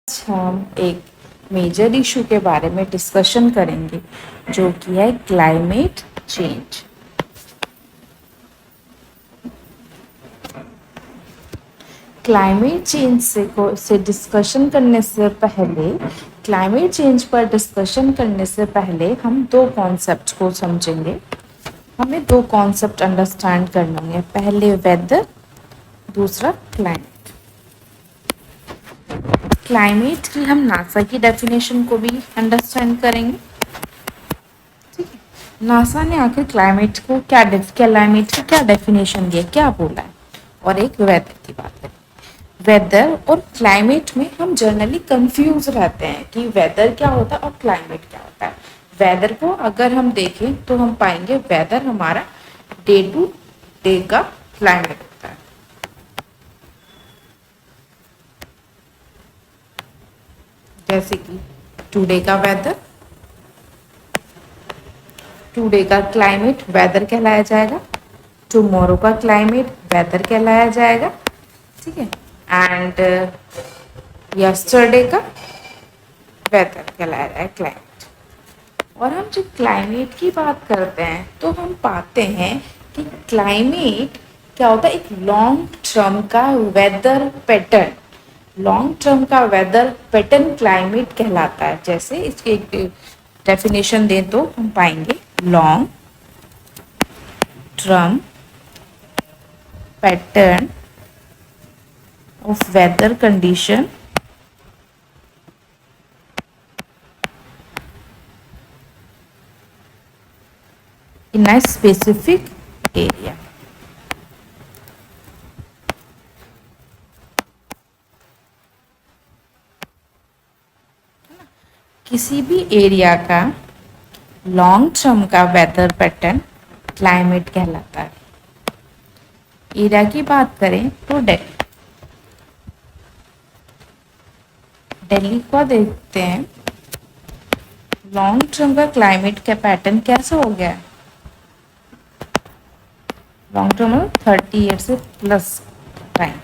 हम एक major issue के बारे में डिस्कशन करेंगे जो कि है क्लाइमेट चेंज। क्लाइमेट चेंज से डिस्कशन करने से पहले क्लाइमेट चेंज पर डिस्कशन करने से पहले हम दो कॉन्सेप्ट को समझेंगे। हमें दो कॉन्सेप्ट अंडरस्टैंड करने होंगे, पहले वेदर, दूसरा क्लाइमेट। क्लाइमेट की हम नासा की डेफिनेशन को भी अंडरस्टैंड करेंगे। ठीक है, नासा ने आखिर क्लाइमेट को क्लाइमेट की क्या डेफिनेशन दी है, क्या बोला है, और एक वेदर की बात है। वेदर और क्लाइमेट में हम जनरली कंफ्यूज रहते हैं कि वेदर क्या होता है और क्लाइमेट क्या होता है। वेदर को अगर हम देखें तो हम पाएंगे वेदर हमारा डे टू डे का क्लाइमेट होता है। जैसे कि टुडे का वेदर, टुडे का क्लाइमेट वेदर कहलाया जाएगा, टुमारो का क्लाइमेट वेदर कहलाया जाएगा। ठीक है, एंड यस्टरडे का वेदर कहलाया जाएगा क्लाइमेट। और हम जब क्लाइमेट की बात करते हैं तो हम पाते हैं कि क्लाइमेट क्या होता है, एक लॉन्ग टर्म का वेदर पैटर्न। लॉन्ग टर्म का वेदर पैटर्न क्लाइमेट कहलाता है। जैसे इसकी एक डेफिनेशन दें तो हम पाएंगे long term pattern of weather condition in a specific area। किसी भी एरिया का लॉन्ग टर्म का वेदर पैटर्न क्लाइमेट कहलाता है। एरिया की बात करें तो दिल्ली को देखते हैं, लॉन्ग टर्म का क्लाइमेट का पैटर्न कैसा हो गया है। लॉन्ग टर्म 30 ईयर से प्लस टाइम।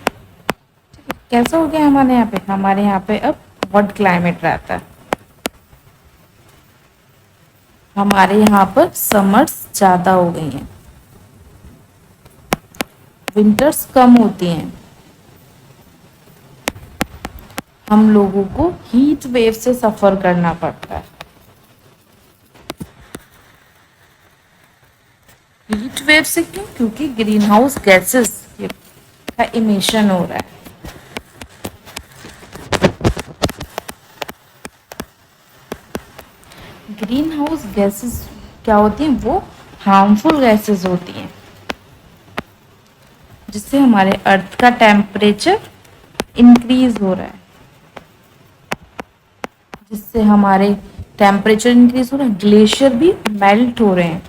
कैसा हो गया हमारे यहाँ पे अब हॉट क्लाइमेट रहता है। हमारे यहाँ पर समर्स ज़्यादा हो गई हैं, विंटर्स कम होती हैं। हम लोगों को हीट वेव से सफ़र करना पड़ता है। हीट वेव से क्यों? क्योंकि ग्रीन हाउस गैसेस का इमिशन हो रहा है। ग्रीन हाउस गैसेस क्या होती हैं? वो हार्मफुल गैसेस होती हैं जिससे हमारे अर्थ का टेम्परेचर इंक्रीज हो रहा है, जिससे हमारे टेम्परेचर इंक्रीज हो रहा है, ग्लेशियर भी मेल्ट हो रहे हैं।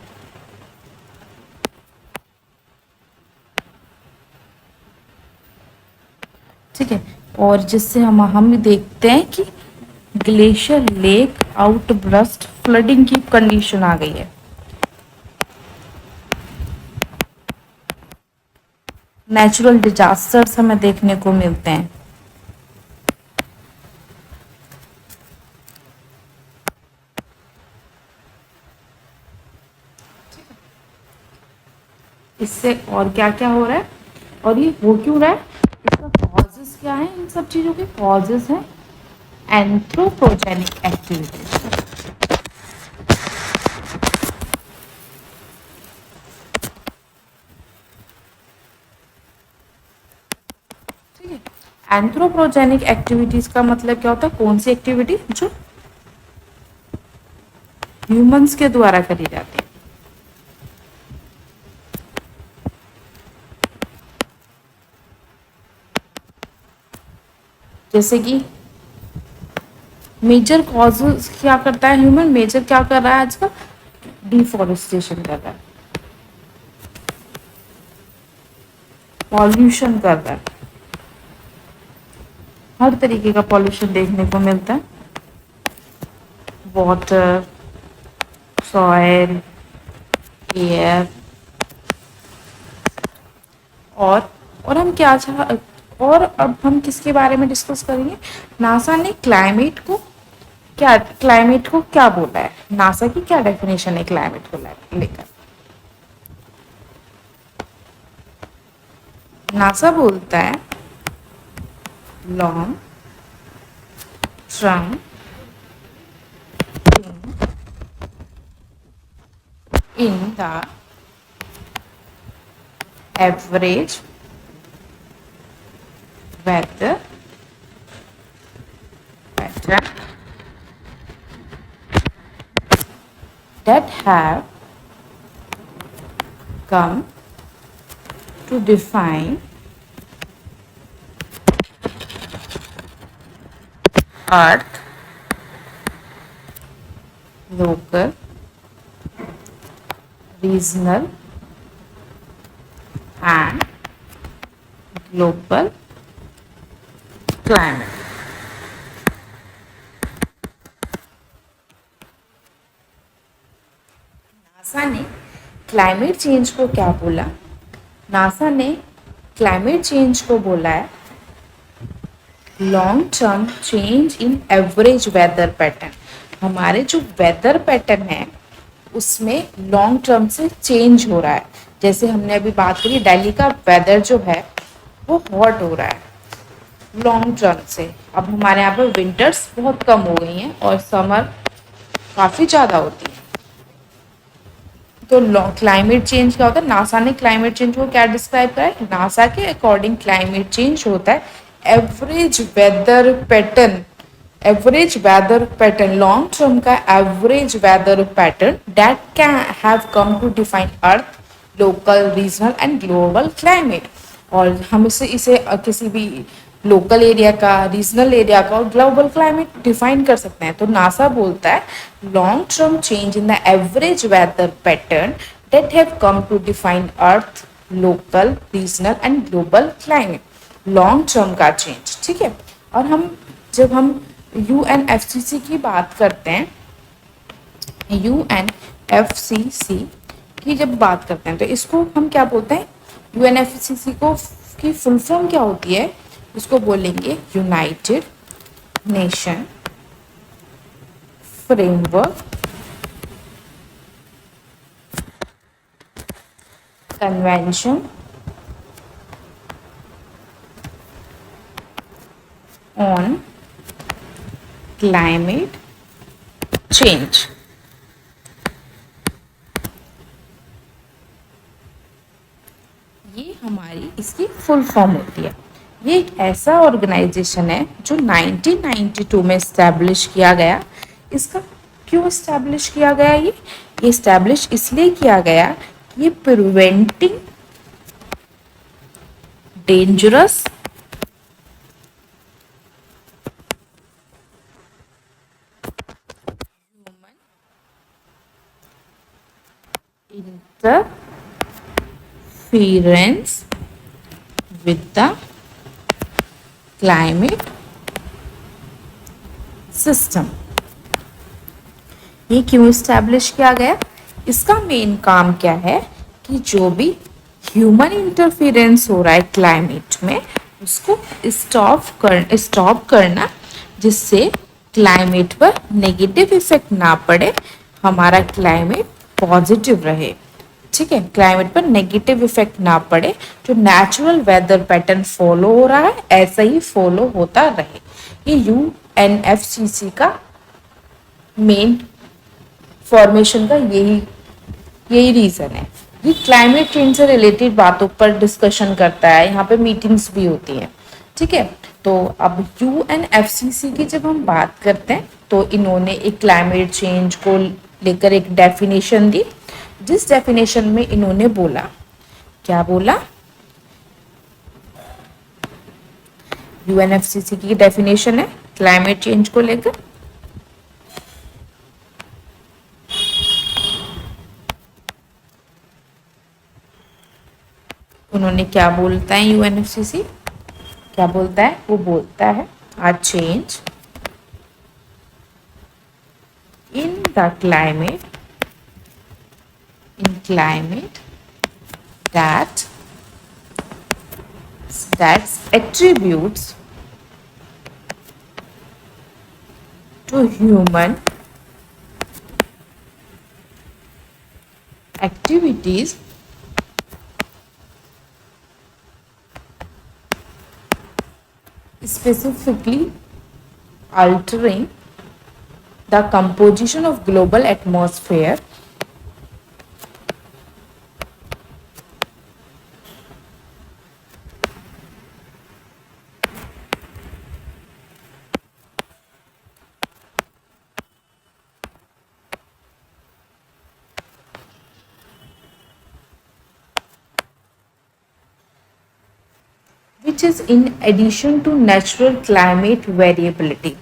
ठीक है, और जिससे हम देखते हैं कि ग्लेशियर लेक आउटबर्स्ट फ्लडिंग की कंडीशन आ गई है। नेचुरल डिजास्टर्स हमें देखने को मिलते हैं। इससे और क्या क्या हो रहा है और ये हो क्यों रहा है, इसका कॉजेस क्या है? इन सब चीज़ों के कॉजेस हैं एंथ्रोपोजेनिक एक्टिविटीज। ठीक है, एंथ्रोपोजेनिक एक्टिविटीज का मतलब क्या होता है? कौन सी एक्टिविटी जो ह्यूमंस के द्वारा करी जाती है। जैसे कि मेजर कॉजेस क्या करता है ह्यूमन? मेजर क्या कर रहा है आजकल? डिफॉरेस्टेशन कर रहा है, पॉल्यूशन कर रहा है। हर तरीके का पॉल्यूशन देखने को मिलता है, वाटर, सॉइल, एयर। और हम क्या चाह और अब हम किसके बारे में डिस्कस करेंगे? नासा ने क्लाइमेट को क्या बोला है, नासा की क्या डेफिनेशन है क्लाइमेट को लेकर? नासा बोलता है long term in the average weather pattern that have come to define Earth, local, regional and global climate. NASA ने क्लाइमेट चेंज को क्या बोला? नासा ने क्लाइमेट चेंज को बोला है long term change in average weather pattern. हमारे जो वेदर पैटर्न है उसमें लॉन्ग टर्म से चेंज हो रहा है। जैसे हमने अभी बात करी, दिल्ली का वेदर जो है वो हॉट हो रहा है लॉन्ग टर्म से। अब हमारे यहाँ पर विंटर्स बहुत कम हो गई हैं और समर काफ़ी ज़्यादा होती है। तो क्लाइमेट चेंज क्या होता है? नासा ने क्लाइमेट चेंज को क्या डिस्क्राइब करा है? नासा के अकॉर्डिंग क्लाइमेट चेंज होता है average weather pattern, long term का average weather pattern that can have come to define earth, local, regional and global climate. और हम इसे किसी भी लोकल एरिया का, रीजनल एरिया का और ग्लोबल क्लाइमेट डिफाइन कर सकते हैं। तो नासा बोलता है long term change in the average weather pattern that have come to define earth, local, regional and global climate. Long term का चेंज, ठीक है। और जब हम यूएनएफसीसी की बात करते हैं, यूएनएफसीसी की जब बात करते हैं तो इसको हम क्या बोलते हैं? यूएनएफसीसी को की फुल फॉर्म क्या होती है? इसको बोलेंगे United nation framework convention on climate change. ये हमारी इसकी फुल फॉर्म होती है। ये एक ऐसा ऑर्गेनाइजेशन है जो 1992 में इस्टेब्लिश किया गया। इसका क्यों इस्टेब्लिश किया गया? ये इस्टेब्लिश इसलिए किया गया कि ये preventing dangerous interference with the climate system। ये क्यों इस्टेब्लिश किया गया? इसका मेन काम क्या है कि जो भी ह्यूमन इंटरफेरेंस हो रहा है क्लाइमेट में उसको स्टॉप करना, जिससे क्लाइमेट पर नेगेटिव इफेक्ट ना पड़े, हमारा क्लाइमेट पॉजिटिव रहे, ठीक है। क्लाइमेट पर नेगेटिव इफेक्ट ना पड़े, जो नेचुरल वेदर पैटर्न फॉलो हो रहा है ऐसा ही फॉलो होता रहे। ये यूएनएफसीसी का मेन फॉर्मेशन का यही रीजन है। ये क्लाइमेट चेंज से रिलेटेड बातों पर डिस्कशन करता है, यहाँ पे मीटिंग्स भी होती हैं, ठीक है। तो अब यूएनएफसीसी की जब हम बात करते हैं तो इन्होंने एक क्लाइमेट चेंज को लेकर एक डेफिनेशन दी, जिस डेफिनेशन में इन्होंने बोला, क्या बोला? यूएनएफसीसी की डेफिनेशन है क्लाइमेट चेंज को लेकर, उन्होंने क्या बोलता है? यूएनएफसीसी क्या बोलता है? वो बोलता है a change in the climate that that attributes to human activities specifically altering the composition of global atmosphere which is in addition to natural climate variability.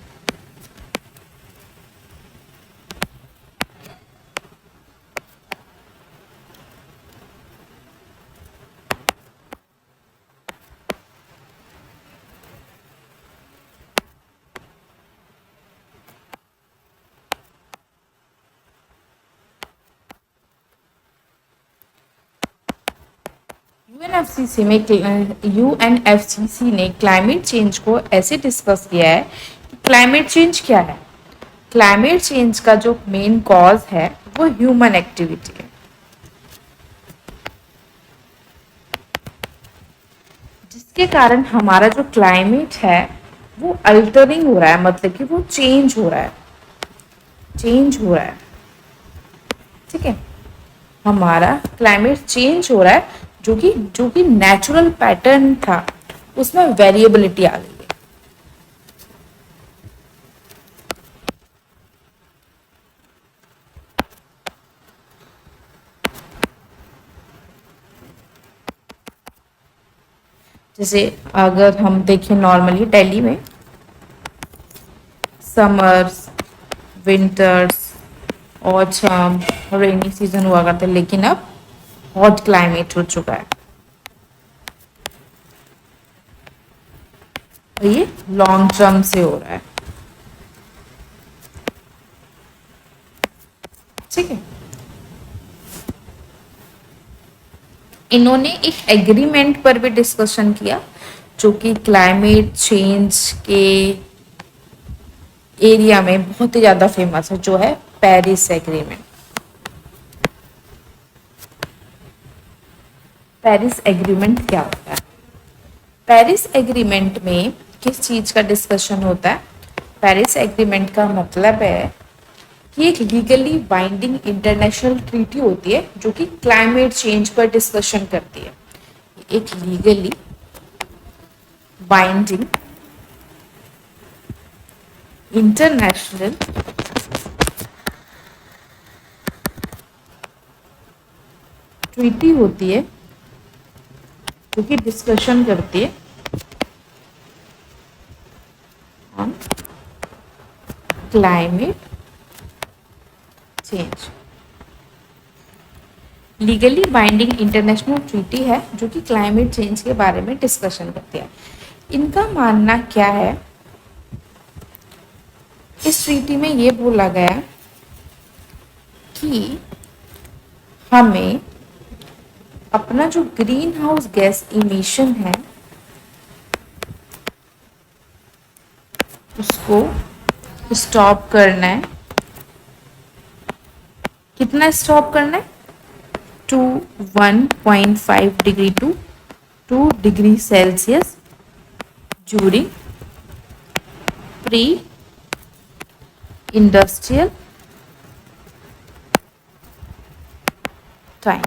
UNFCCC ने क्लाइमेट चेंज को ऐसे डिस्कस किया है कि क्लाइमेट चेंज क्या है। Climate change का जो मेन कॉज है वो ह्यूमन एक्टिविटी है, जिसके कारण हमारा जो क्लाइमेट है वो अल्टरिंग हो रहा है, मतलब कि वो चेंज हो रहा है, ठीक है। हमारा क्लाइमेट चेंज हो रहा है, जो कि नेचुरल पैटर्न था उसमें वेरिएबिलिटी आ गई है। जैसे अगर हम देखें नॉर्मली दिल्ली में summers, winters, autumn, rainy season हुआ करते, लेकिन अब हॉट क्लाइमेट हो चुका है। और ये लॉन्ग टर्म से हो रहा है, ठीक है। इन्होंने एक एग्रीमेंट पर भी डिस्कशन किया जो कि क्लाइमेट चेंज के एरिया में बहुत ही ज्यादा फेमस है, जो है पेरिस एग्रीमेंट। पेरिस एग्रीमेंट क्या होता है? पेरिस एग्रीमेंट में किस चीज का डिस्कशन होता है? पेरिस एग्रीमेंट का मतलब है कि एक लीगली बाइंडिंग इंटरनेशनल ट्रीटी होती है जो कि क्लाइमेट चेंज पर डिस्कशन करती है। एक लीगली बाइंडिंग इंटरनेशनल ट्रीटी होती है जो कि डिस्कशन करती है on climate change. Legally binding international treaty है जो कि क्लाइमेट चेंज के बारे में डिस्कशन करती है। इनका मानना क्या है? इस ट्रीटी में ये बोला गया कि हमें अपना जो ग्रीन हाउस गैस इमिशन है उसको स्टॉप करना है। कितना स्टॉप करना है? To 1.5 degree to 2 degree celsius during pre industrial time.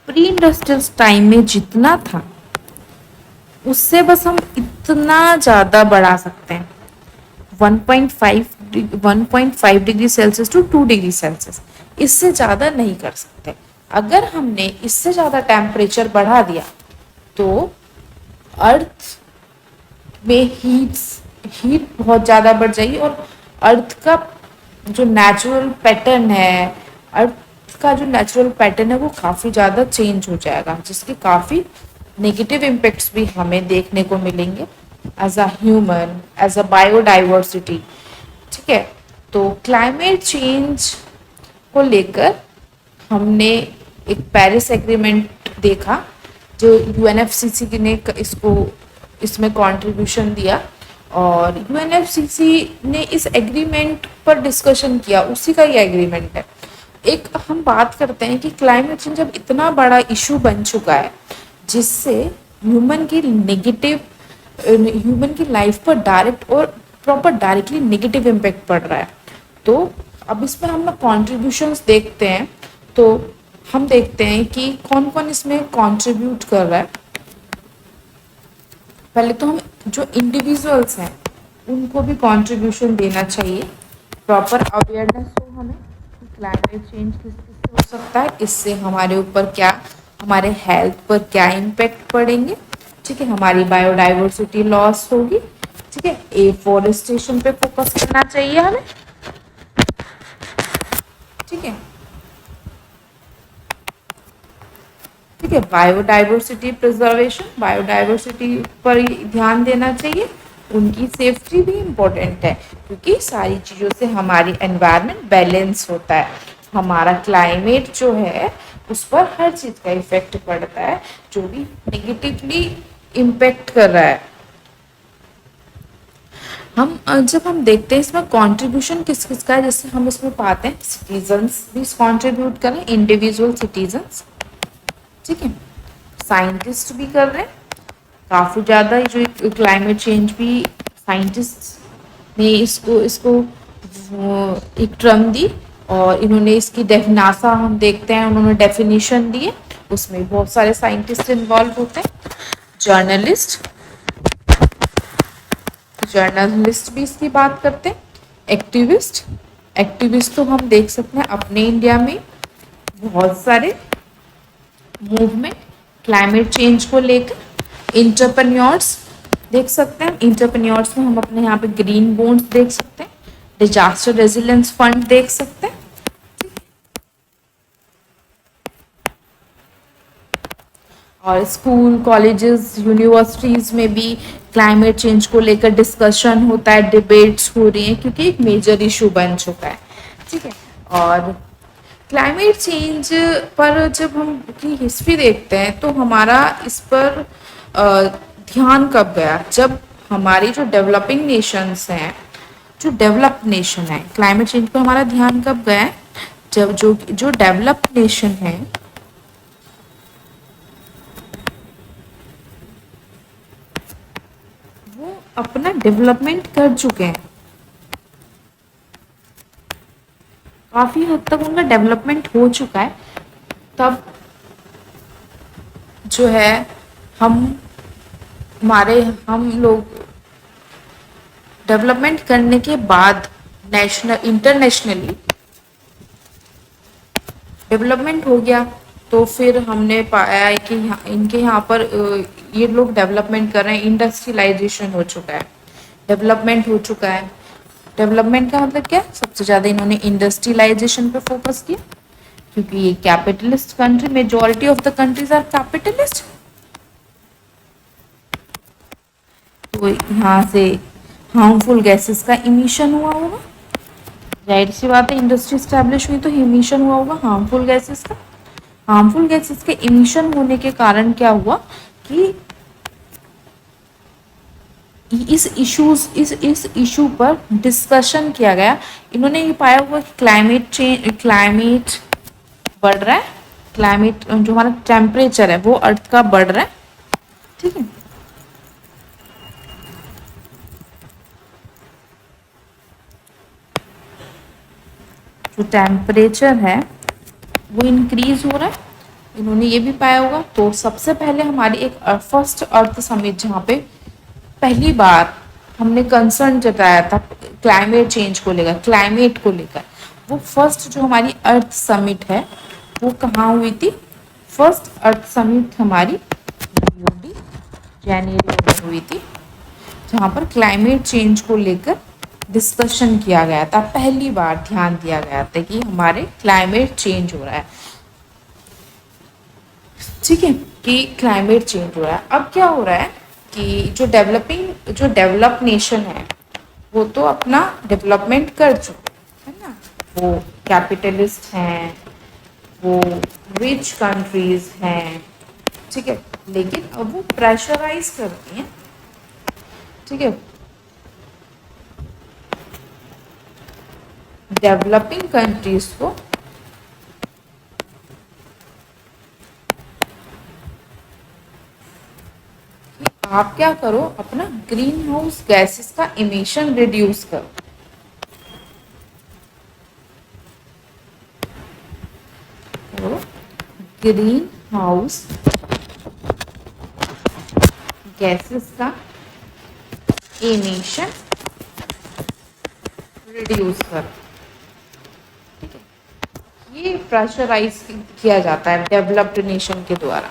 Pre industrial time में जितना था उससे बस हम इतना ज़्यादा बढ़ा सकते हैं, 1.5 degree celsius to 2 degree celsius, इससे ज़्यादा नहीं कर सकते। अगर हमने इससे ज़्यादा टेम्परेचर बढ़ा दिया तो अर्थ में हीट बहुत ज़्यादा बढ़ जाएगी और अर्थ का जो नेचुरल पैटर्न है, वो काफ़ी ज़्यादा चेंज हो जाएगा, जिसके काफ़ी नेगेटिव इम्पैक्ट्स भी हमें देखने को मिलेंगे as a human, as a biodiversity, ठीक है। तो क्लाइमेट चेंज को लेकर हमने एक पेरिस एग्रीमेंट देखा जो यूएनएफसीसी ने इसको इसमें कंट्रीब्यूशन दिया, और यूएनएफसीसी ने इस एग्रीमेंट पर डिस्कशन किया, उसी का ये एग्रीमेंट है। एक हम बात करते हैं कि क्लाइमेट चेंज अब इतना बड़ा इशू बन चुका है जिससे ह्यूमन की लाइफ पर डायरेक्ट और प्रॉपर डायरेक्टली नेगेटिव इम्पैक्ट पड़ रहा है। तो अब इसमें हम कॉन्ट्रीब्यूशंस देखते हैं, तो हम देखते हैं कि कौन कौन इसमें कंट्रीब्यूट कर रहा है। पहले तो हम जो इंडिविजुअल्स हैं उनको भी कंट्रीब्यूशन देना चाहिए, प्रॉपर अवेयरनेस हो हमें कि क्लाइमेट चेंज किस किस से हो सकता है, इससे हमारे ऊपर क्या, हमारे हेल्थ पर क्या इम्पैक्ट पड़ेंगे, ठीक है, हमारी बायोडाइवर्सिटी लॉस होगी, ठीक है, एफॉरेस्टेशन पे फोकस करना चाहिए हमें, ठीक है, ठीक है, बायोडाइवर्सिटी प्रिजर्वेशन, बायोडाइवर्सिटी पर ध्यान देना चाहिए, उनकी सेफ्टी भी इम्पोर्टेंट है क्योंकि सारी चीज़ों से हमारी एनवायरनमेंट बैलेंस होता है, हमारा क्लाइमेट जो है उस पर हर चीज़ का इफेक्ट पड़ता है जो भी नेगेटिवली इम्पेक्ट कर रहा है। जब हम देखते हैं इसमें कंट्रीब्यूशन किस किस का है, जैसे हम इसमें पाते हैं सिटीजन्स भी कंट्रीब्यूट करें, इंडिविजुअल सिटीजन्स, ठीक है, साइंटिस्ट भी कर रहे हैं काफ़ी ज़्यादा, जो क्लाइमेट चेंज भी साइंटिस्ट ने इसको इसको एक टर्म दी और इन्होंने इसकी नासा हम देखते हैं उन्होंने डेफिनेशन दी है, उसमें बहुत सारे साइंटिस्ट इन्वॉल्व होते हैं, जर्नलिस्ट भी इसकी बात करते हैं, एक्टिविस्ट तो हम देख सकते हैं अपने इंडिया में बहुत सारे मूवमेंट क्लाइमेट चेंज को लेकर, इंटरप्रेन्योर्स देख सकते हैं, इंटरप्रेन्योर्स में हम अपने यहाँ पे ग्रीन बॉन्ड्स देख सकते हैं, डिजास्टर रेजिलियंस फंड देख सकते हैं, और स्कूल कॉलेजेस यूनिवर्सिटीज़ में भी क्लाइमेट चेंज को लेकर डिस्कशन होता है, डिबेट्स हो रही हैं क्योंकि एक मेजर इशू बन चुका है, ठीक है। और क्लाइमेट चेंज पर जब हम की हिस्ट्री देखते हैं तो हमारा इस पर ध्यान कब गया, जब हमारी जो डेवलपिंग नेशंस हैं, जो डेवलप्ड नेशन है, क्लाइमेट चेंज पर हमारा ध्यान कब गया है, जब जो डेवलप्ड नेशन है वो अपना डेवलपमेंट कर चुके हैं, काफ़ी हद तक उनका डेवलपमेंट हो चुका है, तब जो है हम लोग डेवलपमेंट करने के बाद इंटरनेशनली डेवलपमेंट हो गया, तो फिर हमने पाया है कि इनके यहाँ पर ये लोग डेवलपमेंट कर रहे हैं, इंडस्ट्रियलाइजेशन हो चुका है, डेवलपमेंट हो चुका है। डेवलपमेंट का मतलब क्या, सबसे ज़्यादा इन्होंने इंडस्ट्रियलाइजेशन पे फोकस किया क्योंकि ये capitalist country, majority of the countries are capitalist, तो यहाँ से हार्मफुल गैसेस का इमिशन हुआ होगा, जाहिर सी बात है इंडस्ट्री स्टैब्लिश हुई तो इमिशन हुआ होगा हार्मफुल गैसेस का। हार्मफुल गैसेस के इमिशन होने के कारण क्या हुआ कि इस इशू पर डिस्कशन किया गया, इन्होंने ये पाया हुआ कि क्लाइमेट बढ़ रहा है, क्लाइमेट जो हमारा टेम्परेचर है वो अर्थ का बढ़ रहा है, ठीक है, जो टेम्परेचर है वो इंक्रीज हो रहा है, इन्होंने ये भी पाया होगा। तो सबसे पहले हमारी एक फर्स्ट अर्थ समिट जहाँ पे पहली बार हमने कंसर्न जताया था क्लाइमेट चेंज को लेकर, क्लाइमेट को लेकर, वो फर्स्ट जो हमारी अर्थ समिट है वो कहाँ हुई थी, फर्स्ट अर्थ समिट हमारी जनवरी में हुई थी, जहाँ पर क्लाइमेट चेंज को लेकर डिस्कशन किया गया था, पहली बार ध्यान दिया गया था कि हमारे क्लाइमेट चेंज हो रहा है, ठीक है, कि क्लाइमेट चेंज हो रहा है। अब क्या हो रहा है कि जो डेवलप नेशन है वो तो अपना डेवलपमेंट कर चुके है ना, वो कैपिटलिस्ट हैं, वो रिच कंट्रीज हैं, ठीक है, लेकिन अब वो प्रेशराइज करती हैं, ठीक है, डेवलपिंग कंट्रीज को कि आप क्या करो, अपना ग्रीन हाउस गैसेस का इमिशन रिड्यूस करो। तो ग्रीन हाउस गैसेस का इमिशन रिड्यूस करो, ठीक है। ये प्रेशराइज किया जाता है डेवलप्ड नेशन के द्वारा।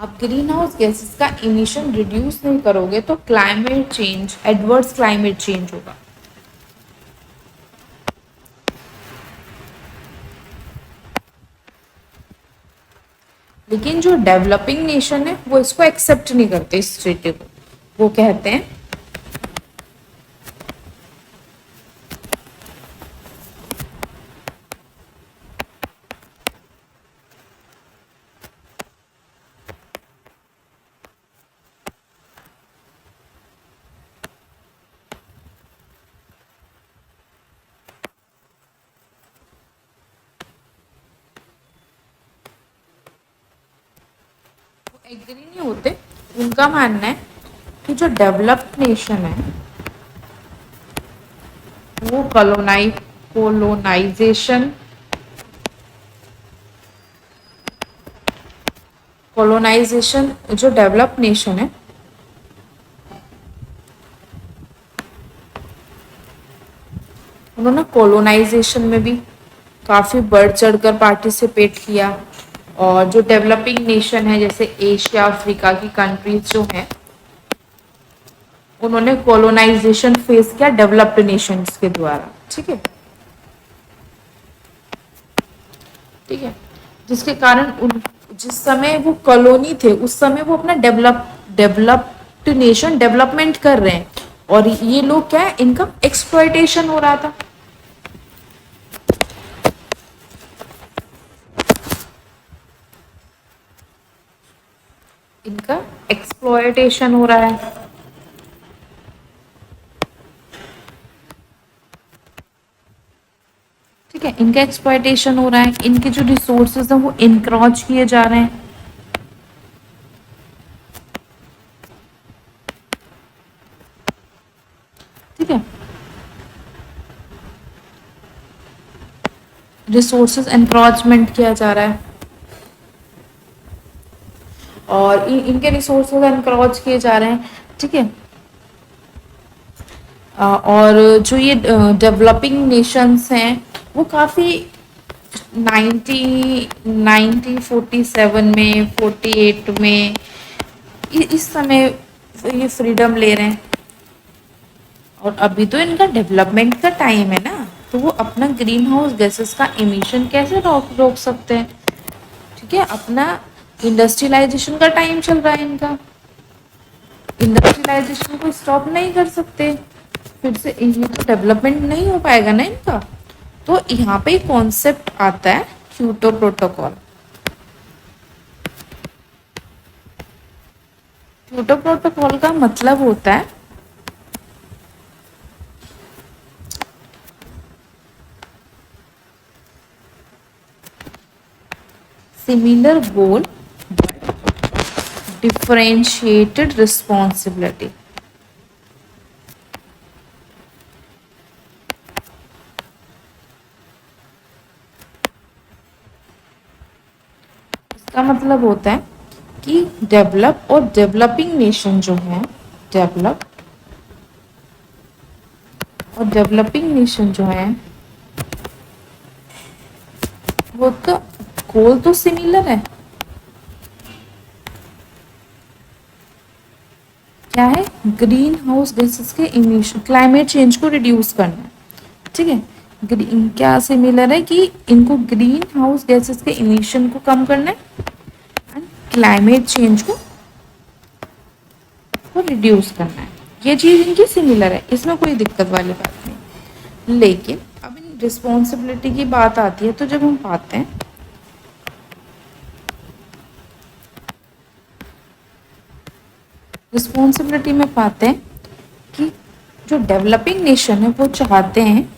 आप ग्रीन हाउस गैसेस का इमिशन रिड्यूस नहीं करोगे तो climate change, adverse climate change होगा। लेकिन जो डेवलपिंग नेशन है वो इसको एक्सेप्ट नहीं करते, इस ट्रीटी को। वो कहते हैं एग्री नहीं होते। उनका मानना है कि जो डेवलप्ड नेशन है वो कोलोनाइजेशन जो डेवलप्ड नेशन है उन्होंने कोलोनाइजेशन में भी काफी बढ़ चढ़कर पार्टिसिपेट किया। और जो डेवलपिंग नेशन है जैसे एशिया अफ्रीका की कंट्रीज जो हैं उन्होंने कोलोनाइजेशन फेस किया डेवलप्ड नेशंस के द्वारा, ठीक है, ठीक है। जिसके कारण जिस समय वो कॉलोनी थे उस समय वो अपना डेवलप्ड नेशन डेवलपमेंट कर रहे हैं और ये लोग क्या है, इनका एक्सप्लॉयटेशन हो रहा था। इनका एक्सप्लॉयटेशन हो रहा है, ठीक है, इनका एक्सप्लॉयटेशन हो रहा है। इनके जो रिसोर्सेज हैं वो इनक्रॉच किए जा रहे हैं, ठीक है। रिसोर्सेज एनक्रॉचमेंट किया जा रहा है और इनके रिसोर्सेज एनक्रॉच किए जा रहे हैं, ठीक है। और जो ये डेवलपिंग नेशंस हैं वो काफ़ी 1947 में 48 में इस समय ये फ्रीडम ले रहे हैं और अभी तो इनका डेवलपमेंट का टाइम है ना, तो वो अपना ग्रीन हाउस गैसेस का इमिशन कैसे रोक सकते हैं, ठीक है। अपना इंडस्ट्रियलाइजेशन का टाइम चल रहा है इनका, इंडस्ट्रियलाइजेशन को स्टॉप नहीं कर सकते, फिर से ये तो डेवलपमेंट नहीं हो पाएगा ना इनका। तो यहाँ पे कॉन्सेप्ट आता है क्योटो प्रोटोकॉल। क्योटो प्रोटोकॉल का मतलब होता है सिमिलर गोल डिफरेंशिएटेड रिस्पॉन्सिबिलिटी। इसका मतलब होता है कि डेवलप और डेवलपिंग नेशन जो है, डेवलप और डेवलपिंग नेशन जो है वो तो गोल तो सिमिलर है। क्या है? ग्रीन हाउस गैसेस के इमिशन, क्लाइमेट चेंज को रिड्यूस करना है, ठीक है। क्या सिमिलर है कि इनको ग्रीन हाउस गैसेस के इमिशन को कम करना है एंड क्लाइमेट चेंज को रिड्यूस करना है। ये चीज़ इनकी सिमिलर है, इसमें कोई दिक्कत वाली बात नहीं। लेकिन अब इन रिस्पॉन्सिबिलिटी की बात आती है तो जब हम पाते हैं रिस्पॉन्सिबिलिटी में पाते हैं कि जो डेवलपिंग नेशन है वो चाहते हैं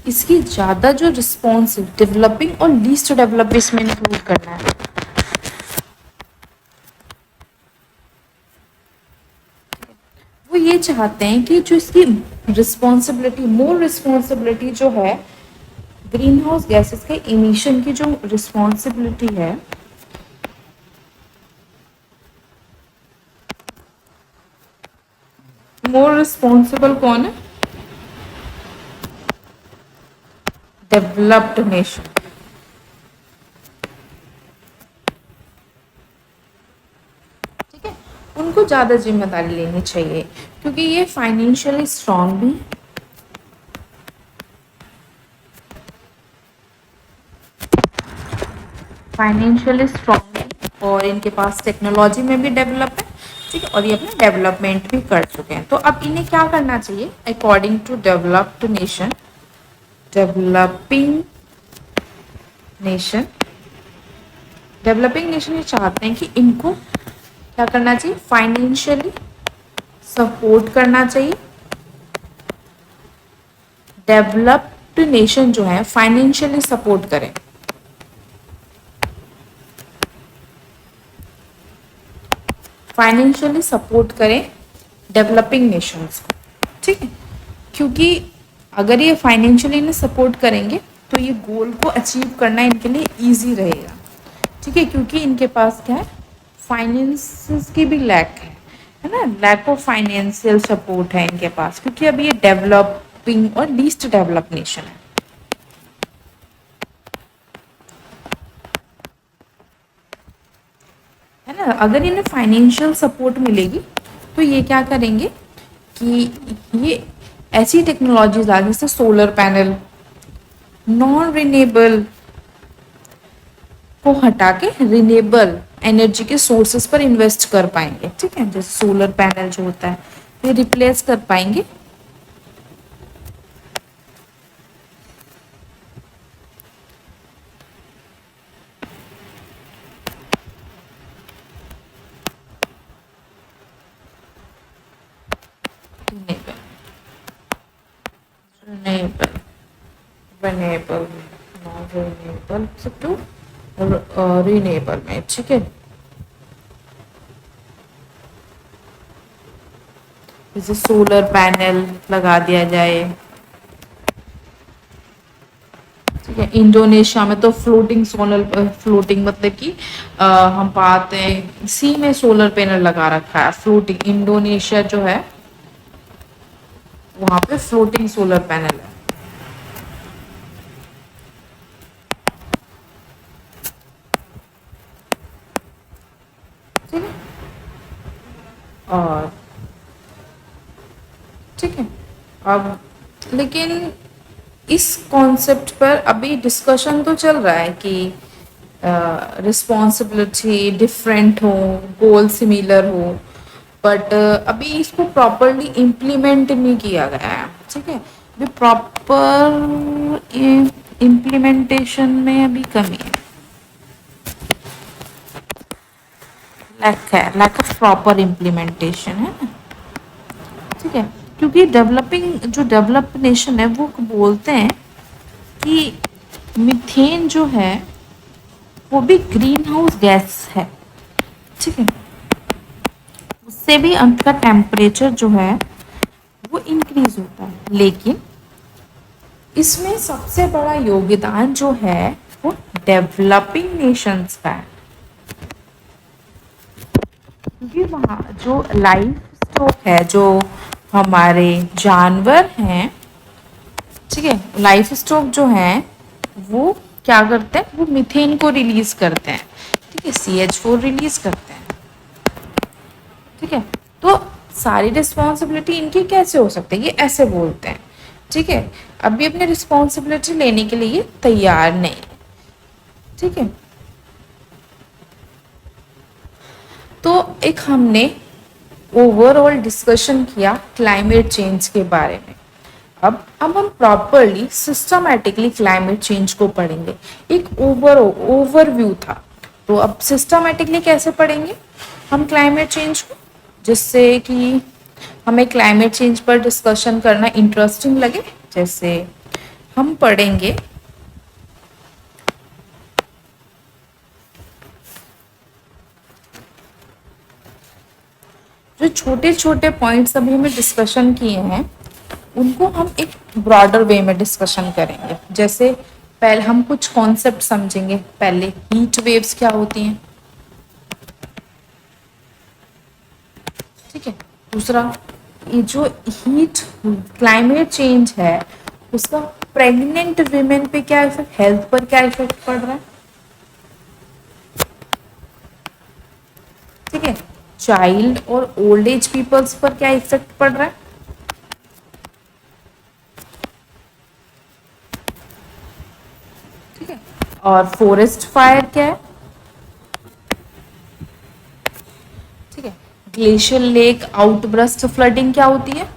इसकी ज़्यादा जो रिस्पॉन्सिव डेवलपिंग और लीस्ट डेवलप इसमें इंक्लूड करना है। वो ये चाहते हैं कि जो इसकी रिस्पॉन्सिबिलिटी मोर रिस्पॉन्सिबिलिटी जो है ग्रीन हाउस गैसेस के इमिशन की जो रिस्पॉन्सिबिलिटी है मोर रिस्पॉन्सिबल कौन है? Developed nation. ठीक है, उनको ज़्यादा जिम्मेदारी लेनी चाहिए क्योंकि ये फाइनेंशियली स्ट्रांग भी है। फाइनेंशियली स्ट्रांग और इनके पास टेक्नोलॉजी में भी डेवलप है। ठीक है, और ये अपना डेवलपमेंट भी कर चुके हैं। तो अब इन्हें क्या करना चाहिए according to developed nation, developing nation ये चाहते हैं कि इनको क्या करना चाहिए? फाइनेंशियली सपोर्ट करना चाहिए। डेवलप्ड नेशन जो है फाइनेंशियली सपोर्ट करें। फाइनेंशियली सपोर्ट करें डेवलपिंग नेशंस को। ठीक है, क्योंकि अगर ये फाइनेंशियली इन्हें सपोर्ट करेंगे तो ये गोल को अचीव करना इनके लिए इजी रहेगा। ठीक है, क्योंकि इनके पास क्या है? फाइनेंस की भी लैक है ना, लैक ऑफ फाइनेंशियल सपोर्ट है इनके पास, क्योंकि अभी ये डेवलपिंग और लीस्ट डेवलप नेशन है ना। अगर इन्हें फाइनेंशियल सपोर्ट मिलेगी तो ये क्या करेंगे कि ये ऐसी टेक्नोलॉजीज आ जैसे सोलर पैनल, नॉन रिन्यूएबल को हटा के रिन्यूएबल एनर्जी के सोर्सेज पर इन्वेस्ट कर पाएंगे। ठीक है, जैसे सोलर पैनल जो होता है ये रिप्लेस कर पाएंगे renewable renewable non renewable to renewable में। ठीक है, जैसे सोलर पैनल लगा दिया जाए। ठीक है, इंडोनेशिया में तो फ्लोटिंग सोलर, फ्लोटिंग मतलब कि हम बात है सी में सोलर पैनल लगा रखा है फ्लोटिंग। इंडोनेशिया जो है वहां पे फ्लोटिंग सोलर पैनल है। ठीक है, और ठीक है, अब लेकिन इस कॉन्सेप्ट पर अभी डिस्कशन तो चल रहा है कि रिस्पॉन्सिबिलिटी डिफरेंट हो, गोल सिमिलर हो, बट अभी इसको प्रॉपरली इम्प्लीमेंट नहीं किया गया है। ठीक है, अभी प्रॉपर इम्प्लीमेंटेशन में अभी कमी है, लैक ऑफ प्रॉपर इम्प्लीमेंटेशन है ना। ठीक है, क्योंकि जो डेवलप्ड नेशन है वो बोलते हैं कि मीथेन जो है वो भी ग्रीन हाउस गैस है। ठीक है, उससे भी अंत का टेम्परेचर जो है वो इंक्रीज होता है, लेकिन इसमें सबसे बड़ा योगदान जो है वो डेवलपिंग नेशंस का है, क्योंकि वहाँ जो लाइफ स्टॉक है, जो हमारे जानवर हैं, ठीक है, लाइफ स्टॉक जो हैं वो क्या करते हैं? वो मीथेन को रिलीज करते हैं। ठीक है, CH4 रिलीज करते हैं। ठीक है, तो सारी रिस्पॉन्सिबिलिटी इनकी कैसे हो सकती है? ये ऐसे बोलते हैं। ठीक है, अभी अपनी रिस्पॉन्सिबिलिटी लेने के लिए तैयार नहीं। ठीक है, तो एक हमने ओवरऑल डिस्कशन किया क्लाइमेट चेंज के बारे में। अब हम प्रॉपरली सिस्टमैटिकली क्लाइमेट चेंज को पढ़ेंगे। एक ओवरव्यू था, तो अब सिस्टमेटिकली कैसे पढ़ेंगे हम क्लाइमेट चेंज को, जिससे कि हमें क्लाइमेट चेंज पर डिस्कशन करना इंटरेस्टिंग लगे। जैसे हम पढ़ेंगे जो छोटे छोटे पॉइंट्स अभी हमें डिस्कशन किए हैं उनको हम एक ब्रॉडर वे में डिस्कशन करेंगे। जैसे पहले हम कुछ कॉन्सेप्ट समझेंगे। पहले हीट वेव्स क्या होती हैं, ठीक है। दूसरा, ये जो हीट क्लाइमेट चेंज है उसका प्रेग्नेंट वीमेन पे क्या इफेक्ट, हेल्थ पर क्या इफेक्ट पड़ रहा है, ठीक है। चाइल्ड और ओल्ड एज पीपल्स पर क्या इफेक्ट पड़ रहा है, ठीक है। और फॉरेस्ट फायर क्या है, ठीक है। ग्लेशियर लेक आउटब्रस्ट फ्लडिंग क्या होती है,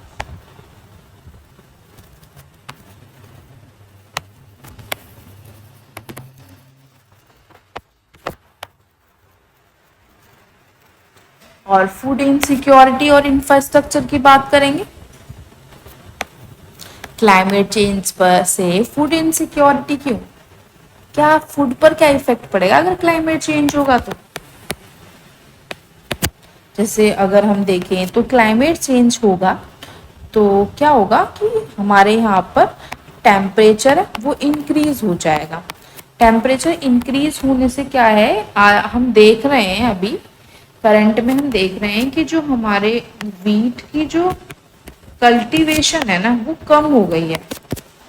और फूड इनसिक्योरिटी और इंफ्रास्ट्रक्चर की बात करेंगे। क्लाइमेट चेंज पर से फूड इनसिक्योरिटी क्यों, क्या फूड पर क्या इफेक्ट पड़ेगा अगर क्लाइमेट चेंज होगा तो। जैसे अगर हम देखें तो क्लाइमेट चेंज होगा तो क्या होगा कि हमारे यहाँ पर टेम्परेचर है वो इंक्रीज हो जाएगा। टेम्परेचर इंक्रीज होने से क्या है, हम देख रहे हैं अभी करंट में हम देख रहे हैं कि जो हमारे वीट की जो कल्टीवेशन है ना वो कम हो गई है,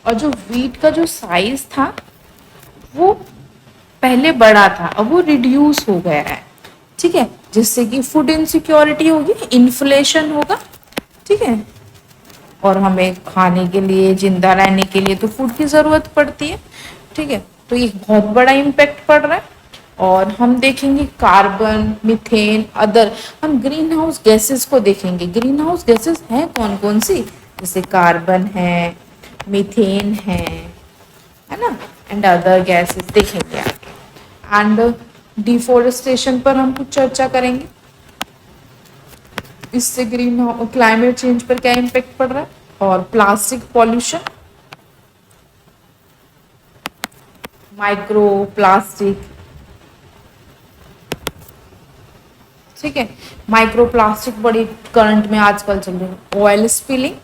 और जो वीट का जो साइज था वो पहले बड़ा था अब वो रिड्यूस हो गया है, ठीक है। जिससे कि फूड इनसिक्योरिटी होगी, इन्फ्लेशन होगा, ठीक है। और हमें खाने के लिए, जिंदा रहने के लिए तो फूड की जरूरत पड़ती है, ठीक है। तो ये बहुत बड़ा इम्पैक्ट पड़ रहा है। और हम देखेंगे कार्बन, मीथेन, अदर, हम ग्रीन हाउस गैसेस को देखेंगे। ग्रीन हाउस गैसेस हैं कौन कौन सी, जैसे कार्बन है, मीथेन है ना, एंड अदर गैसेस देखेंगे आगे। एंड डिफोरेस्टेशन पर हम कुछ चर्चा करेंगे, इससे ग्रीन क्लाइमेट चेंज पर क्या इम्पेक्ट पड़ रहा है। और प्लास्टिक पॉल्यूशन, माइक्रो प्लास्टिक, ठीक है। माइक्रो प्लास्टिक बड़ी करंट में आजकल चल रही है। ऑयल स्पिलिंग,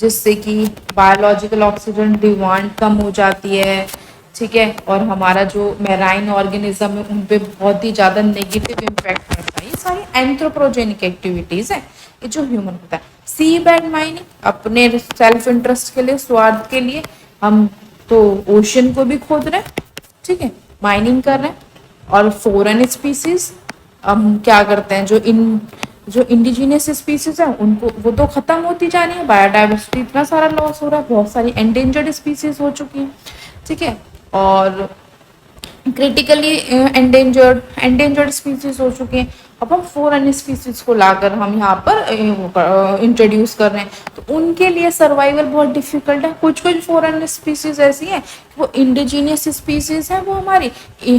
जिससे कि बायोलॉजिकल ऑक्सीजन डिमांड कम हो जाती है, ठीक है। और हमारा जो मैराइन ऑर्गेनिज्म है उन पे बहुत ही ज़्यादा नेगेटिव इम्पैक्ट पड़ता है। ये सारी एंथ्रोपोजेनिक एक्टिविटीज़ है, ये जो ह्यूमन होता है। सी बेड माइनिंग, अपने सेल्फ इंटरेस्ट के लिए, स्वार्थ के लिए हम तो ओशन को भी खोद रहे हैं, ठीक है, माइनिंग कर रहे हैं। और फॉरेन स्पीसीज हम क्या करते हैं, जो इंडिजिनियस स्पीसीज है उनको, वो तो खत्म होती जा रही है, बायोडाइवर्सिटी इतना सारा लॉस हो रहा है, बहुत सारी एंडेंजर्ड स्पीसीज हो चुकी हैं, ठीक है। और क्रिटिकली एंडेंजर्ड स्पीसीज हो चुके हैं। अब हम फॉरेन स्पीसीज को लाकर हम यहाँ पर इंट्रोड्यूस कर रहे हैं, तो उनके लिए सर्वाइवल बहुत डिफिकल्ट है। कुछ कुछ फॉरेन स्पीसीज ऐसी हैं वो इंडिजीनियस स्पीसीज हैं, वो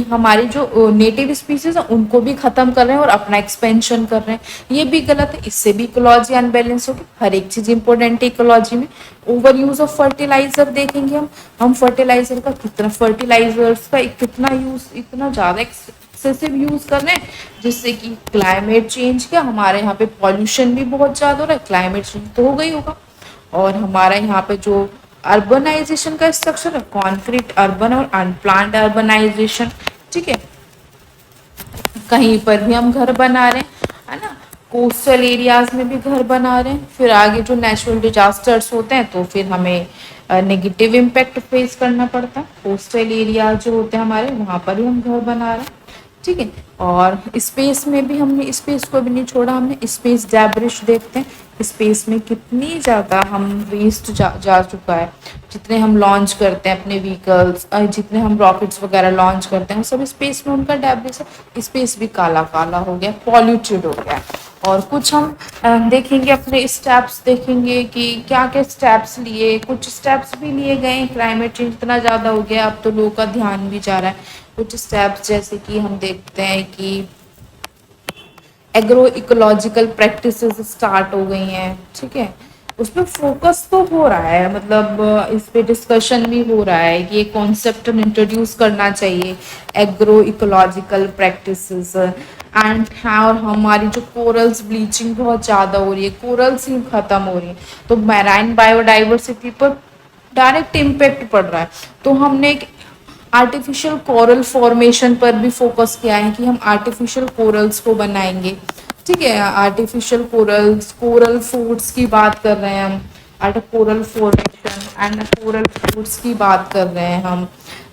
हमारी जो नेटिव स्पीसीज है उनको भी खत्म कर रहे हैं और अपना एक्सपेंशन कर रहे हैं। ये भी गलत है, इससे भी इकोलॉजी अनबैलेंस होगी। हर एक चीज इंपॉर्टेंट है इकोलॉजी में। ओवर यूज ऑफ फर्टिलाइजर देखेंगे हम फर्टिलाइजर का कितना, फर्टिलाइजर्स का कितना यूज, इतना ज्यादा एक्सेसिव यूज कर रहे हैं, जिससे कि क्लाइमेट चेंज क्या, हमारे यहाँ पे पॉल्यूशन भी बहुत ज्यादा हो रहा है। क्लाइमेट चेंज तो हो गई होगा। और हमारा यहाँ पे जो अर्बनाइजेशन का स्ट्रक्चर है, कॉन्क्रीट अर्बन और अनप्लान्ड अर्बनाइजेशन, ठीक है। कहीं पर भी हम घर बना रहे हैं, है ना, कोस्टल एरियाज में भी घर बना रहे हैं। फिर आगे जो नेचुरल डिजास्टर्स होते हैं तो फिर हमें नेगेटिव इम्पैक्ट फेस करना पड़ता है। कोस्टल एरिया जो होते हैं हमारे, वहाँ पर ही हम घर बना रहे हैं, ठीक है। और स्पेस में भी हमने स्पेस को भी नहीं छोड़ा, हमने स्पेस डैब्रिश देखते हैं स्पेस में कितनी ज़्यादा हम वेस्ट जा चुका है। जितने हम लॉन्च करते हैं अपने व्हीकल्स, जितने हम रॉकेट्स वगैरह लॉन्च करते हैं, सब स्पेस में उनका डैब्रिश है। स्पेस भी काला काला हो गया, पॉल्यूटेड हो गया। और कुछ हम देखेंगे, अपने स्टेप्स देखेंगे कि क्या क्या स्टेप्स लिए, कुछ स्टेप्स भी लिए गए, क्लाइमेट चेंज इतना ज़्यादा हो गया अब तो लोगों का ध्यान भी जा रहा है। कुछ स्टेप्स जैसे कि हम देखते हैं कि एग्रो इकोलॉजिकल प्रैक्टिसेस स्टार्ट हो गई हैं, ठीक है। उस पर फोकस तो हो रहा है, मतलब इस पे डिस्कशन भी हो रहा है कि ये कॉन्सेप्ट हम इंट्रोड्यूस करना चाहिए, एग्रो इकोलॉजिकल प्रैक्टिसेस। एंड हाँ, और हमारी जो कोरल्स ब्लीचिंग बहुत ज़्यादा हो रही है, कोरल्स ही खत्म हो रही है, तो मैराइन बायोडाइवर्सिटी पर डायरेक्ट इम्पेक्ट पड़ रहा है। तो हमने एक आर्टिफिशियल कोरल फॉर्मेशन पर भी फोकस किया है कि हम आर्टिफिशियल कोरल्स को बनाएंगे, ठीक है। आर्टिफिशियल कोरल्स, कोरल फूड्स की बात कर रहे हैं हम, art coral formation and coral foods की बात कर रहे हैं हम,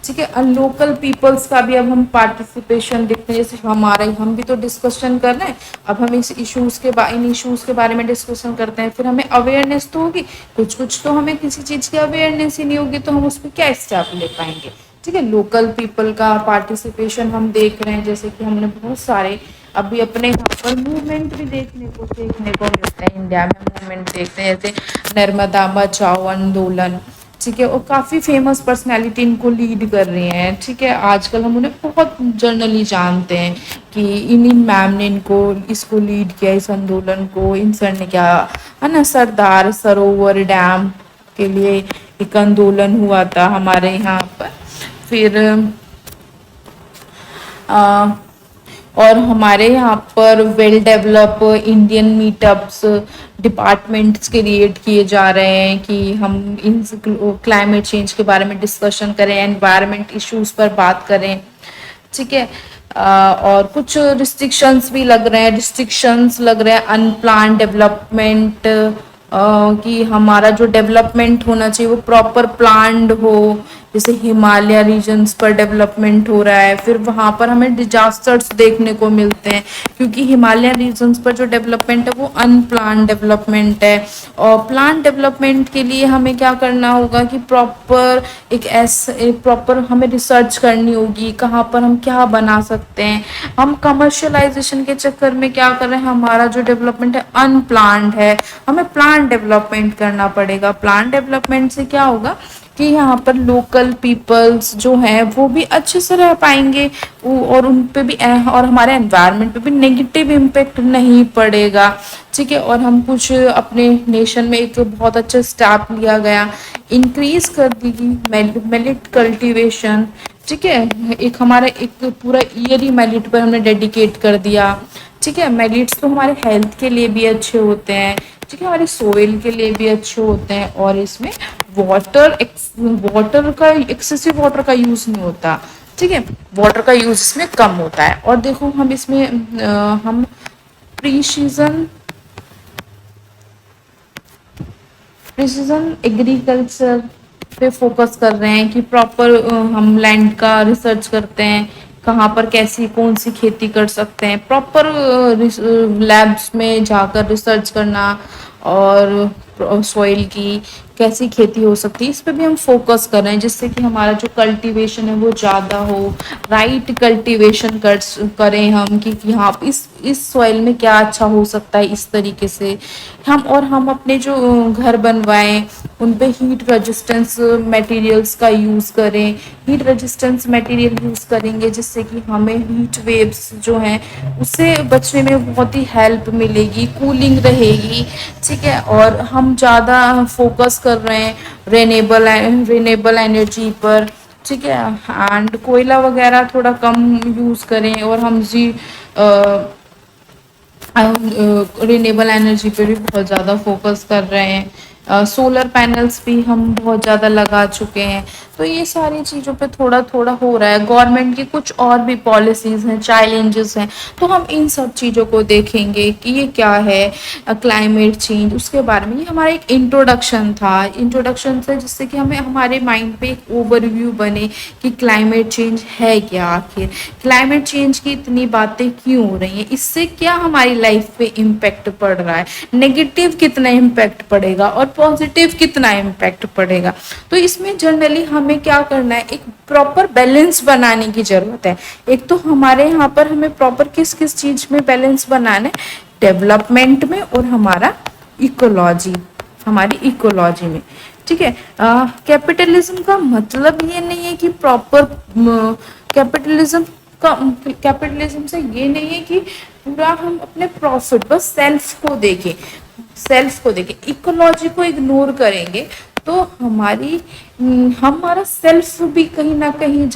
ठीक है। लोकल पीपल्स का भी अब हम पार्टिसिपेशन देखते हैं, जैसे हमारा हम भी तो डिस्कशन कर रहे हैं, अब हम इस इन इश्यूज के बारे में डिस्कशन करते हैं, फिर हमें अवेयरनेस तो होगी, कुछ कुछ तो हमें किसी चीज़ की अवेयरनेस ही नहीं होगी, तो हम उस पर क्या स्टेप ले पाएंगे, ठीक है। लोकल पीपल का पार्टिसिपेशन हम देख रहे हैं, जैसे कि हमने बहुत सारे अभी अपने यहाँ पर मूवमेंट भी देखने को मिलते हैं, इंडिया में मूवमेंट देखते हैं, जैसे नर्मदा बचाओ आंदोलन, ठीक है। और काफ़ी फेमस पर्सनालिटी इनको लीड कर रही हैं, ठीक है। आजकल हम उन्हें बहुत जनरली जानते हैं कि इन मैम ने इसको लीड किया, इस आंदोलन को इन सर ने क्या, है ना। सरदार सरोवर डैम के लिए एक आंदोलन हुआ था हमारे यहाँ पर। फिर अ, और हमारे यहाँ पर well develop Indian meetups departments create किए जा रहे हैं कि हम इन क्लाइमेट चेंज के बारे में डिस्कशन करें, एनवायरनमेंट इश्यूज पर बात करें, ठीक है। और कुछ रिस्ट्रिक्शंस लग रहे हैं अनप्लान डेवलपमेंट, कि हमारा जो डेवलपमेंट होना चाहिए वो प्रॉपर प्लान्ड हो, जैसे हिमालय रीजन्स पर डेवलपमेंट हो रहा है, फिर वहाँ पर हमें डिजास्टर्स देखने को मिलते हैं, क्योंकि हिमालय रीजन्स पर जो डेवलपमेंट है वो अनप्लान डेवलपमेंट है। और प्लान डेवलपमेंट के लिए हमें क्या करना होगा कि प्रॉपर हमें रिसर्च करनी होगी, कहाँ पर हम क्या बना सकते हैं। हम कमर्शियलाइजेशन के चक्कर में क्या कर रहे हैं, हमारा जो डेवलपमेंट है अनप्लान्ड है, हमें प्लान डेवलपमेंट करना पड़ेगा। प्लान डेवलपमेंट से क्या होगा कि यहाँ पर लोकल पीपल्स जो हैं वो भी अच्छे से रह पाएंगे, और उन पे भी और हमारे एनवायरनमेंट पे भी नेगेटिव इम्पेक्ट नहीं पड़ेगा, ठीक है। और हम कुछ अपने नेशन में एक बहुत अच्छा स्टेप लिया गया, इंक्रीज कर दी मिलेट कल्टीवेशन, ठीक है। एक हमारा एक पूरा ईयर ही मिलेट पर हमने डेडिकेट कर दिया, ठीक है। मिलेट्स तो हमारे हेल्थ के लिए भी अच्छे होते हैं, ठीक है, हमारे सोइल के लिए भी अच्छे होते हैं, और इसमें वाटर का एक्सेसिव वाटर का यूज नहीं होता, ठीक है। वाटर का यूज इसमें कम होता है। और देखो हम इसमें हम प्रीसीजन प्रिसीजन एग्रीकल्चर पे फोकस कर रहे हैं कि प्रॉपर हम लैंड का रिसर्च करते हैं, कहाँ पर कैसी कौन सी खेती कर सकते हैं, प्रॉपर लैब्स में जाकर रिसर्च करना, और सॉइल की कैसी खेती हो सकती है, इस पे भी हम फोकस कर रहे हैं, जिससे कि हमारा जो कल्टीवेशन है वो ज़्यादा हो, राइट कल्टीवेशन करें हम कि हाँ इस सॉइल में क्या अच्छा हो सकता है, इस तरीके से हम अपने जो घर बनवाएं उन पे हीट रेजिस्टेंस मटेरियल्स का यूज़ करें, हीट रेजिस्टेंस मटेरियल यूज़ करेंगे जिससे कि हमें हीट वेव्स जो हैं उससे बचने में बहुत ही हेल्प मिलेगी, कूलिंग रहेगी, ठीक है। और हम ज़्यादा फोकस कर रहे हैं रेनेबल एनर्जी पर, ठीक है। एंड कोयला वगैरह थोड़ा कम यूज़ करें, और हम रिन्यूएबल एनर्जी पे भी बहुत ज़्यादा फोकस कर रहे हैं, सोलर पैनल्स भी हम बहुत ज़्यादा लगा चुके हैं। तो ये सारी चीज़ों पे थोड़ा थोड़ा हो रहा है। गवर्नमेंट की कुछ और भी पॉलिसीज़ हैं, चैलेंजेस हैं, तो हम इन सब चीज़ों को देखेंगे कि ये क्या है क्लाइमेट चेंज, उसके बारे में। ये हमारा एक इंट्रोडक्शन था, इंट्रोडक्शन से जिससे कि हमें हमारे माइंड पे एक ओवरव्यू बने कि क्लाइमेट चेंज है क्या, आखिर क्लाइमेट चेंज की इतनी बातें क्यों हो रही हैं, इससे क्या हमारी लाइफ पे इम्पैक्ट पड़ रहा है, नेगेटिव कितना इम्पैक्ट पड़ेगा और पॉजिटिव कितना इम्पैक्ट पड़ेगा। तो इसमें जनरली हमें क्या करना है, एक प्रॉपर बैलेंस बनाने की जरूरत है। एक तो हमारे यहाँ पर हमें प्रॉपर किस किस चीज में बैलेंस बनाना है, डेवलपमेंट में और हमारा इकोलॉजी, हमारी इकोलॉजी में। ठीक है, कैपिटलिज्म का मतलब ये नहीं है कि प्रॉपर कैपिटलिज्म का, कैपिटलिज्म से ये नहीं है कि पूरा हम अपने प्रॉफिट, बस सेल्फ को देखें, सेल्फ को देखें, इकोलॉजी को इग्नोर करेंगे तो हमारा सेल्फ भी कहीं ना कहीं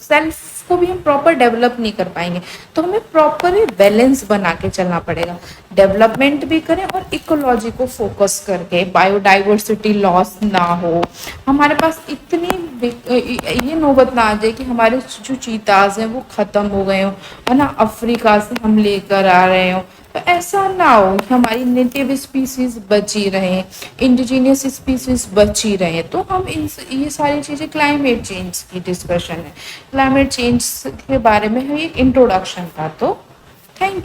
सेल्फ को भी हम प्रॉपर डेवलप नहीं कर पाएंगे। तो हमें प्रॉपर बैलेंस बना के चलना पड़ेगा, डेवलपमेंट भी करें और इकोलॉजी को फोकस करके, बायोडाइवर्सिटी लॉस ना हो, हमारे पास इतनी ये नौबत ना आ जाए कि हमारे जो चीताज हैं वो खत्म हो गए हो, है ना, अफ्रीका से हम लेकर आ रहे हो, तो ऐसा ना हो कि हमारी नेटिव स्पीसीज बची रहे, इंडिजीनियस स्पीसीज बची रहे। तो हम ये सारी चीज़ें क्लाइमेट चेंज की डिस्कशन है, क्लाइमेट चेंज के बारे में एक इंट्रोडक्शन था। तो थैंक यू।